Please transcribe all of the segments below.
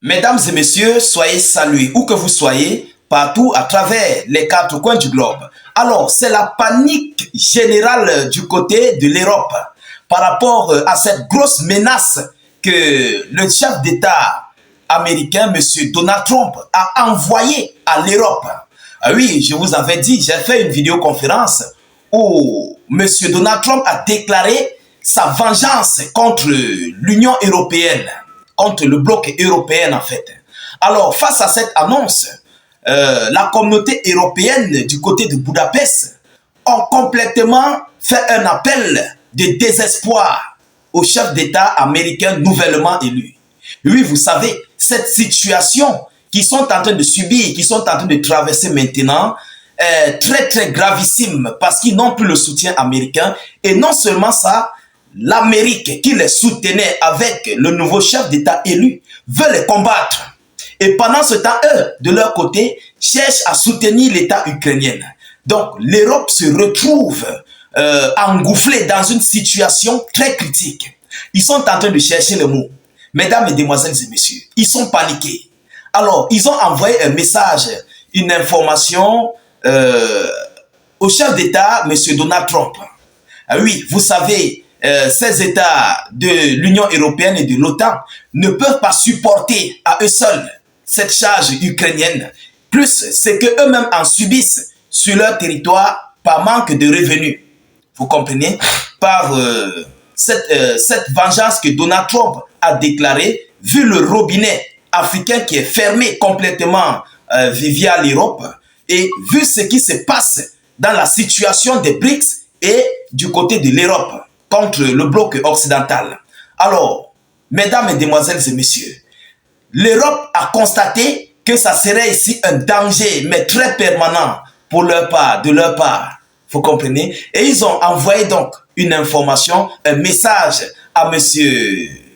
Mesdames et messieurs, soyez salués, où que vous soyez, partout à travers les quatre coins du globe. Alors, c'est la panique générale du côté de l'Europe par rapport à cette grosse menace que le chef d'État américain, M. Donald Trump, a envoyée à l'Europe. Oui, je vous avais dit, j'ai fait une vidéoconférence où M. Donald Trump a déclaré sa vengeance contre l'Union européenne, contre le bloc européen en fait. Alors, face à cette annonce, la communauté européenne du côté de Budapest ont complètement fait un appel de désespoir au chef d'État américain nouvellement élu. Oui, vous savez, cette situation qu'ils sont en train de subir, qu'ils sont en train de traverser maintenant, est très gravissime parce qu'ils n'ont plus le soutien américain. Et non seulement ça, l'Amérique qui les soutenait avec le nouveau chef d'État élu veut les combattre. Et pendant ce temps, eux, de leur côté, cherchent à soutenir l'État ukrainien. Donc, l'Europe se retrouve engoufflée dans une situation très critique. Ils sont en train de chercher le mot. Mesdames, mesdemoiselles et messieurs, ils sont paniqués. Alors, ils ont envoyé un message, une information au chef d'État, M. Donald Trump. Ah oui, vous savez, ces États de l'Union européenne et de l'OTAN ne peuvent pas supporter à eux seuls cette charge ukrainienne, plus c'est qu'eux-mêmes en subissent sur leur territoire par manque de revenus. Vous comprenez? Par cette vengeance que Donald Trump a déclarée, vu le robinet africain qui est fermé complètement via l'Europe, et vu ce qui se passe dans la situation des BRICS et du côté de l'Europe contre le bloc occidental. Alors, mesdames, mesdemoiselles et messieurs, l'Europe a constaté que ça serait ici un danger, mais très permanent pour leur part, de leur part. Vous comprenez? Et ils ont envoyé donc une information, un message à M.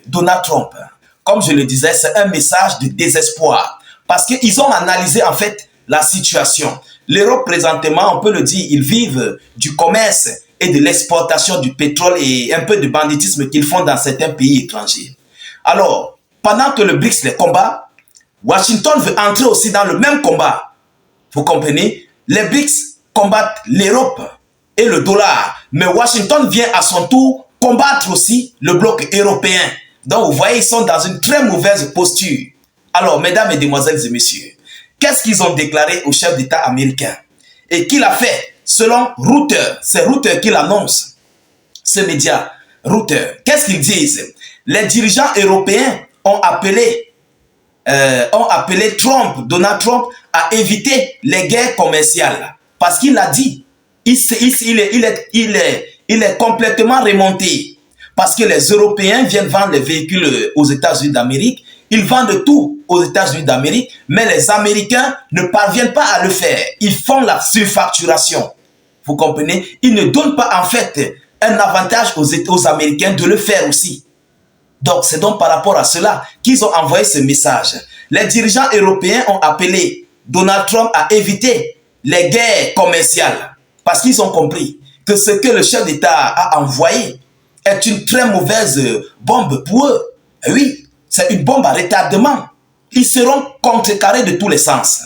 Donald Trump. Comme je le disais, c'est un message de désespoir. Parce qu'ils ont analysé en fait la situation. L'Europe présentement, on peut le dire, ils vivent du commerce et de l'exportation du pétrole et un peu de banditisme qu'ils font dans certains pays étrangers. Alors, pendant que le BRICS les combat, Washington veut entrer aussi dans le même combat. Vous comprenez? Les BRICS combattent l'Europe et le dollar. Mais Washington vient à son tour combattre aussi le bloc européen. Donc, vous voyez, ils sont dans une très mauvaise posture. Alors, mesdames, mesdemoiselles et messieurs, qu'est-ce qu'ils ont déclaré au chef d'État américain? Et qu'il a fait selon Reuters, c'est Reuters qui l'annonce, ce média, Reuters. Qu'est-ce qu'ils disent? Les dirigeants européens ont appelé Donald Trump à éviter les guerres commerciales. Parce qu'il a dit, il est complètement remonté. Parce que les Européens viennent vendre les véhicules aux États-Unis d'Amérique. Ils vendent tout aux États-Unis d'Amérique, mais les Américains ne parviennent pas à le faire. Ils font la surfacturation. Vous comprenez? Ils ne donnent pas en fait un avantage aux Américains de le faire aussi. Donc, c'est donc par rapport à cela qu'ils ont envoyé ce message. Les dirigeants européens ont appelé Donald Trump à éviter les guerres commerciales parce qu'ils ont compris que ce que le chef d'État a envoyé est une très mauvaise bombe pour eux. Et oui, c'est une bombe à retardement. Ils seront contrecarrés de tous les sens.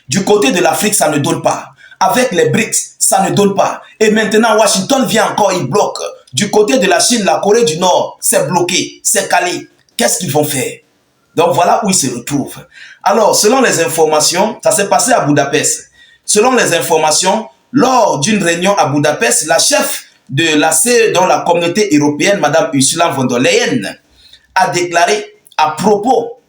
Du côté de l'Afrique, ça ne donne pas. Avec les BRICS, ça ne donne pas. Et maintenant, Washington vient encore, il bloque. Du côté de la Chine, la Corée du Nord, c'est bloqué, c'est calé. Qu'est-ce qu'ils vont faire? Donc voilà où ils se retrouvent. Alors, selon les informations, ça s'est passé à Budapest. Selon les informations, lors d'une réunion à Budapest, la chef de la CE, dans la communauté européenne, Mme Ursula von der Leyen, a déclaré à propos,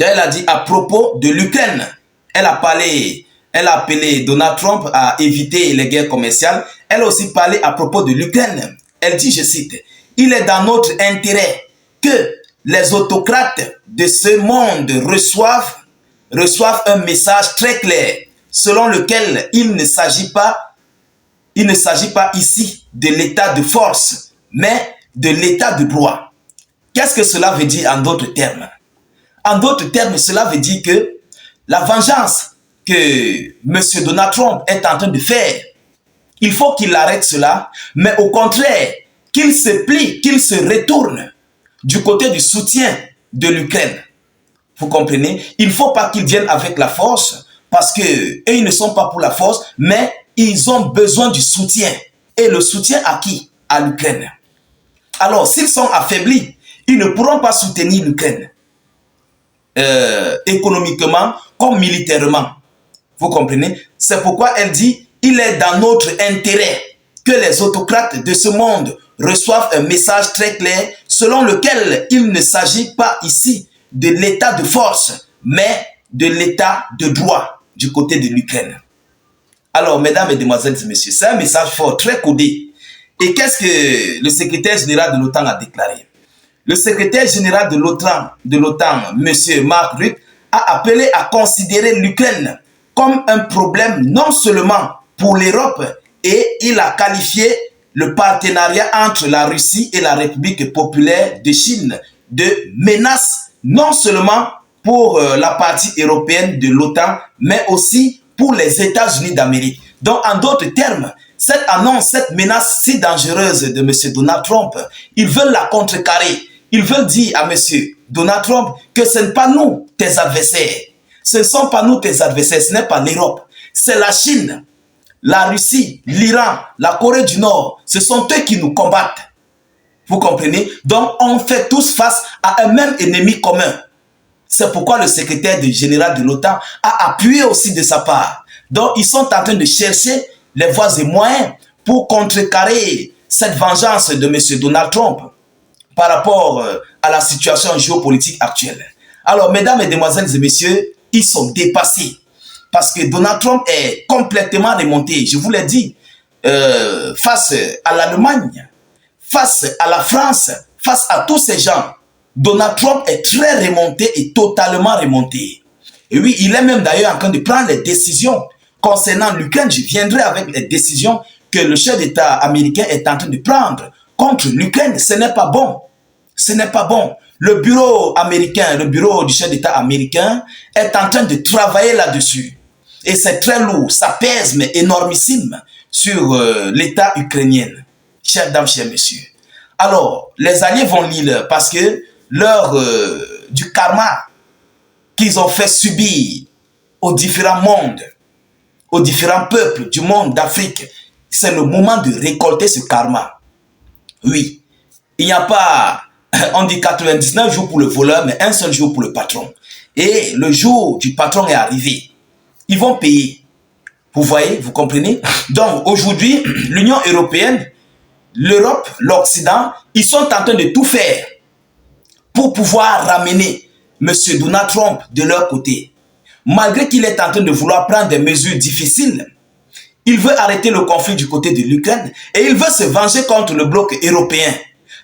elle a dit à propos de l'Ukraine, elle a appelé Donald Trump à éviter les guerres commerciales. Elle a aussi parlé à propos de l'Ukraine. Elle dit, je cite, « Il est dans notre intérêt que les autocrates de ce monde reçoivent un message très clair selon lequel il ne s'agit pas ici de l'état de force, mais de l'état de droit. » Qu'est-ce que cela veut dire en d'autres termes? En d'autres termes, cela veut dire que la vengeance que M. Donald Trump est en train de faire, il faut qu'il arrête cela, mais au contraire, qu'il se plie, qu'il se retourne du côté du soutien de l'Ukraine. Vous comprenez? Il ne faut pas qu'ils viennent avec la force parce qu'eux, ils ne sont pas pour la force, mais ils ont besoin du soutien. Et le soutien à qui? À l'Ukraine. Alors, s'ils sont affaiblis, ils ne pourront pas soutenir l'Ukraine économiquement comme militairement. Vous comprenez? C'est pourquoi elle dit, il est dans notre intérêt que les autocrates de ce monde reçoivent un message très clair selon lequel il ne s'agit pas ici de l'état de force, mais de l'état de droit du côté de l'Ukraine. Alors, mesdames, mesdemoiselles et messieurs, c'est un message fort, très codé. Et qu'est-ce que le secrétaire général de l'OTAN a déclaré? Le secrétaire général de l'OTAN, M. Mark Rutte, a appelé à considérer l'Ukraine comme un problème non seulement pour l'Europe, et il a qualifié le partenariat entre la Russie et la République populaire de Chine de menace non seulement pour la partie européenne de l'OTAN, mais aussi pour les États-Unis d'Amérique. Donc, en d'autres termes, cette annonce, cette menace si dangereuse de M. Donald Trump, ils veulent la contrecarrer. Ils veulent dire à M. Donald Trump que ce n'est pas nous, tes adversaires. Ce ne sont pas nous, tes adversaires, ce n'est pas l'Europe. C'est la Chine, la Russie, l'Iran, la Corée du Nord. Ce sont eux qui nous combattent. Vous comprenez? Donc, on fait tous face à un même ennemi commun. C'est pourquoi le secrétaire général de l'OTAN a appuyé aussi de sa part. Donc, ils sont en train de chercher les voies et moyens pour contrecarrer cette vengeance de M. Donald Trump par rapport à la situation géopolitique actuelle. Alors, mesdames, mesdemoiselles et messieurs, ils sont dépassés parce que Donald Trump est complètement remonté. Je vous l'ai dit, face à l'Allemagne, face à la France, face à tous ces gens, Donald Trump est très remonté et totalement remonté. Et oui, il est même d'ailleurs en train de prendre les décisions concernant l'Ukraine. Je viendrai avec les décisions que le chef d'État américain est en train de prendre contre l'Ukraine. Ce n'est pas bon. Ce n'est pas bon. Le bureau américain, le bureau du chef d'État américain est en train de travailler là-dessus. Et c'est très lourd. Ça pèse, mais énormissime sur l'État ukrainien. Chers dames, chers messieurs. Alors, les alliés vont lire parce que l'heure du karma qu'ils ont fait subir aux différents mondes, aux différents peuples du monde d'Afrique, c'est le moment de récolter ce karma. Oui, il n'y a pas, on dit 99 jours pour le voleur, mais un seul jour pour le patron. Et le jour du patron est arrivé. Ils vont payer. Vous voyez, vous comprenez? Donc aujourd'hui, l'Union européenne, l'Europe, l'Occident, ils sont en train de tout faire pour pouvoir ramener M. Donald Trump de leur côté. Malgré qu'il est en train de vouloir prendre des mesures difficiles, il veut arrêter le conflit du côté de l'Ukraine et il veut se venger contre le bloc européen.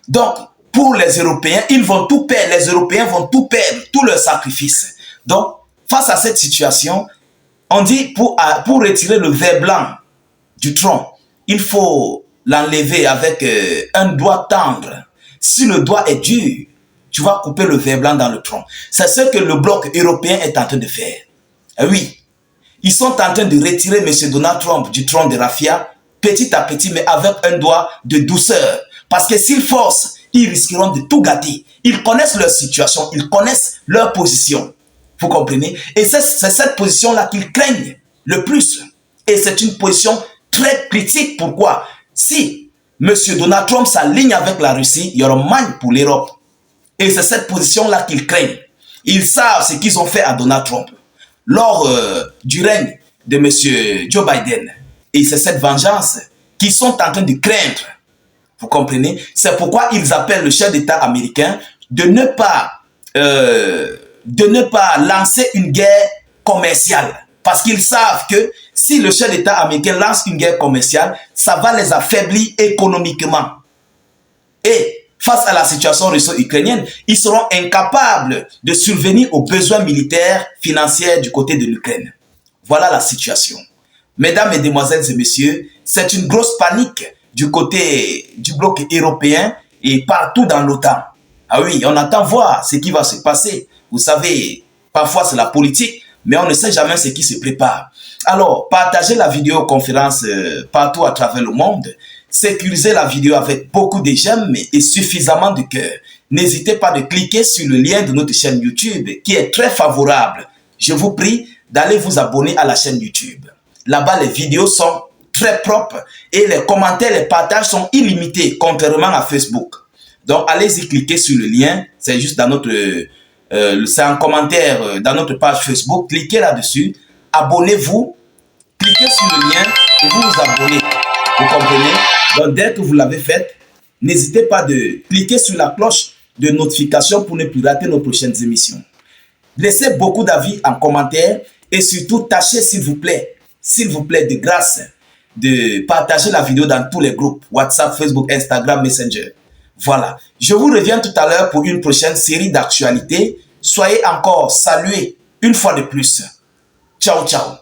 Donc, pour les Européens, ils vont tout perdre. Les Européens vont tout perdre, tous leurs sacrifices. Donc, face à cette situation, on dit pour retirer le ver blanc du tronc, il faut l'enlever avec un doigt tendre. Si le doigt est dur, tu vas couper le ver blanc dans le tronc. C'est ce que le bloc européen est en train de faire. Et oui, ils sont en train de retirer M. Donald Trump du trône de Raffia, petit à petit, mais avec un doigt de douceur. Parce que s'ils forcent, ils risqueront de tout gâter. Ils connaissent leur situation, ils connaissent leur position. Vous comprenez? Et c'est cette position-là qu'ils craignent le plus. Et c'est une position très critique. Pourquoi? Si M. Donald Trump s'aligne avec la Russie, il y aura manne pour l'Europe. Et c'est cette position-là qu'ils craignent. Ils savent ce qu'ils ont fait à Donald Trump lors du règne de M. Joe Biden. Et c'est cette vengeance qu'ils sont en train de craindre. Vous comprenez? C'est pourquoi ils appellent le chef d'État américain de ne pas lancer une guerre commerciale. Parce qu'ils savent que si le chef d'État américain lance une guerre commerciale, ça va les affaiblir économiquement. Et face à la situation russo-ukrainienne, ils seront incapables de subvenir aux besoins militaires, financiers du côté de l'Ukraine. Voilà la situation. Mesdames, mesdemoiselles et messieurs, c'est une grosse panique du côté du bloc européen et partout dans l'OTAN. Ah oui, on attend voir ce qui va se passer. Vous savez, parfois c'est la politique, mais on ne sait jamais ce qui se prépare. Alors, partagez la vidéoconférence partout à travers le monde. sécurisez la vidéo avec beaucoup de j'aime et suffisamment de cœur. N'hésitez pas de cliquer sur le lien de notre chaîne YouTube qui est très favorable. Je vous prie d'aller vous abonner à la chaîne YouTube. Là-bas, les vidéos sont très propres et les commentaires, les partages sont illimités, contrairement à Facebook. Donc, allez-y cliquer sur le lien. C'est juste dans notre... c'est un commentaire dans notre page Facebook. Cliquez là-dessus. Abonnez-vous. Cliquez sur le lien et vous vous abonnez. Vous comprenez? Donc, dès que vous l'avez fait, n'hésitez pas de cliquer sur la cloche de notification pour ne plus rater nos prochaines émissions. Laissez beaucoup d'avis en commentaire et surtout, tâchez s'il vous plaît, de grâce, de partager la vidéo dans tous les groupes, WhatsApp, Facebook, Instagram, Messenger. Voilà. Je vous reviens tout à l'heure pour une prochaine série d'actualités. Soyez encore salués une fois de plus. Ciao, ciao.